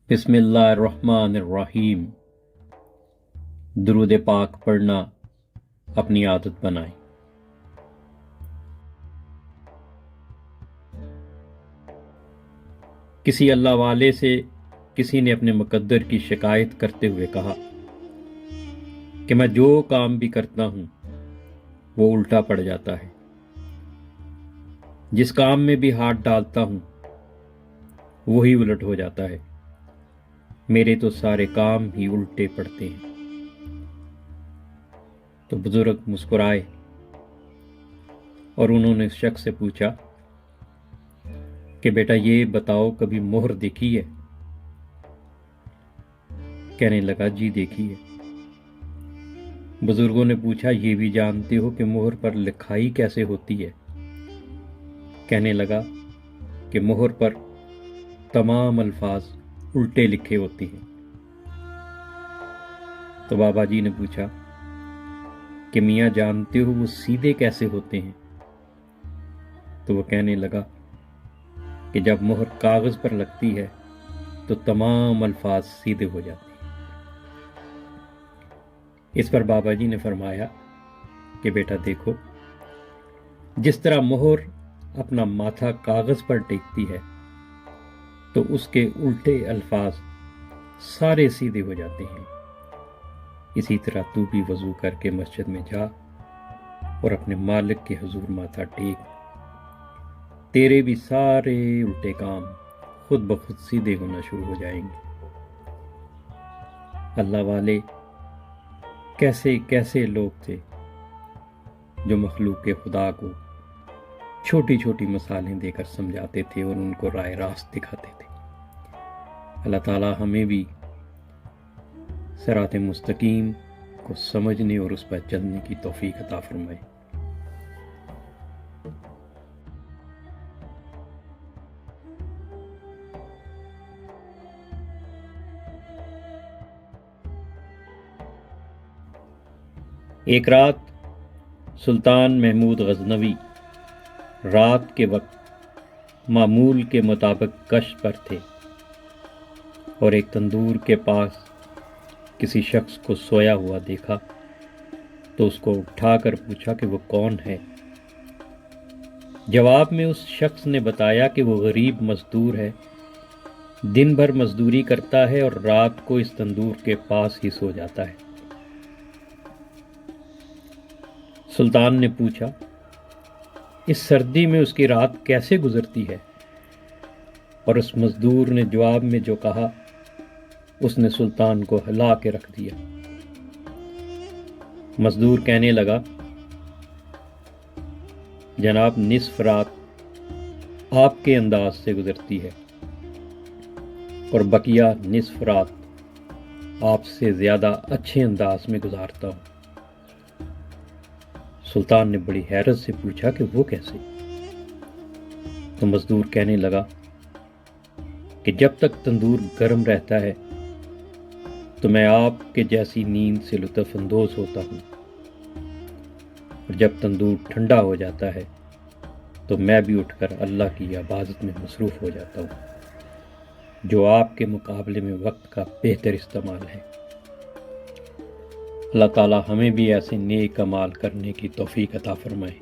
بسم اللہ الرحمن الرحیم۔ درود پاک پڑھنا اپنی عادت بنائیں۔ کسی اللہ والے سے کسی نے اپنے مقدر کی شکایت کرتے ہوئے کہا کہ میں جو کام بھی کرتا ہوں وہ الٹا پڑ جاتا ہے، جس کام میں بھی ہاتھ ڈالتا ہوں وہی الٹ ہو جاتا ہے، میرے تو سارے کام ہی الٹے پڑتے ہیں۔ تو بزرگ مسکرائے اور انہوں نے اس شخص سے پوچھا کہ بیٹا یہ بتاؤ کبھی مہر دیکھی ہے؟ کہنے لگا جی دیکھی ہے۔ بزرگوں نے پوچھا یہ بھی جانتے ہو کہ مہر پر لکھائی کیسے ہوتی ہے؟ کہنے لگا کہ مہر پر تمام الفاظ الٹے لکھے ہوتے ہیں۔ تو بابا جی نے پوچھا کہ میاں جانتے ہو وہ سیدھے کیسے ہوتے ہیں؟ تو وہ کہنے لگا کہ جب مہر کاغذ پر لگتی ہے تو تمام الفاظ سیدھے ہو جاتے ہیں۔ اس پر بابا جی نے فرمایا کہ بیٹا دیکھو، جس طرح مہر اپنا ماتھا کاغذ پر ٹیکتی ہے تو اس کے الٹے الفاظ سارے سیدھے ہو جاتے ہیں، اسی طرح تو بھی وضو کر کے مسجد میں جا اور اپنے مالک کے حضور ماتھا ٹیک، تیرے بھی سارے الٹے کام خود بخود سیدھے ہونا شروع ہو جائیں گے۔ اللہ والے کیسے کیسے لوگ تھے جو مخلوق خدا کو چھوٹی چھوٹی مثالیں دے کر سمجھاتے تھے اور ان کو راہ راست دکھاتے تھے۔ اللہ تعالی ہمیں بھی صراط مستقیم کو سمجھنے اور اس پر چلنے کی توفیق عطا فرمائے۔ ایک رات سلطان محمود غزنوی رات کے وقت معمول کے مطابق گشت پر تھے اور ایک تندور کے پاس کسی شخص کو سویا ہوا دیکھا تو اس کو اٹھا کر پوچھا کہ وہ کون ہے۔ جواب میں اس شخص نے بتایا کہ وہ غریب مزدور ہے، دن بھر مزدوری کرتا ہے اور رات کو اس تندور کے پاس ہی سو جاتا ہے۔ سلطان نے پوچھا اس سردی میں اس کی رات کیسے گزرتی ہے؟ اور اس مزدور نے جواب میں جو کہا اس نے سلطان کو ہلا کے رکھ دیا۔ مزدور کہنے لگا جناب نصف رات آپ کے انداز سے گزرتی ہے اور بقیہ نصف رات آپ سے زیادہ اچھے انداز میں گزارتا ہوں۔ سلطان نے بڑی حیرت سے پوچھا کہ وہ کیسے؟ تو مزدور کہنے لگا کہ جب تک تندور گرم رہتا ہے تو میں آپ کے جیسی نیند سے لطف اندوز ہوتا ہوں، اور جب تندور ٹھنڈا ہو جاتا ہے تو میں بھی اٹھ کر اللہ کی عبادت میں مصروف ہو جاتا ہوں، جو آپ کے مقابلے میں وقت کا بہتر استعمال ہے۔ اللہ تعالی ہمیں بھی ایسے نیک اعمال کرنے کی توفیق عطا فرمائے۔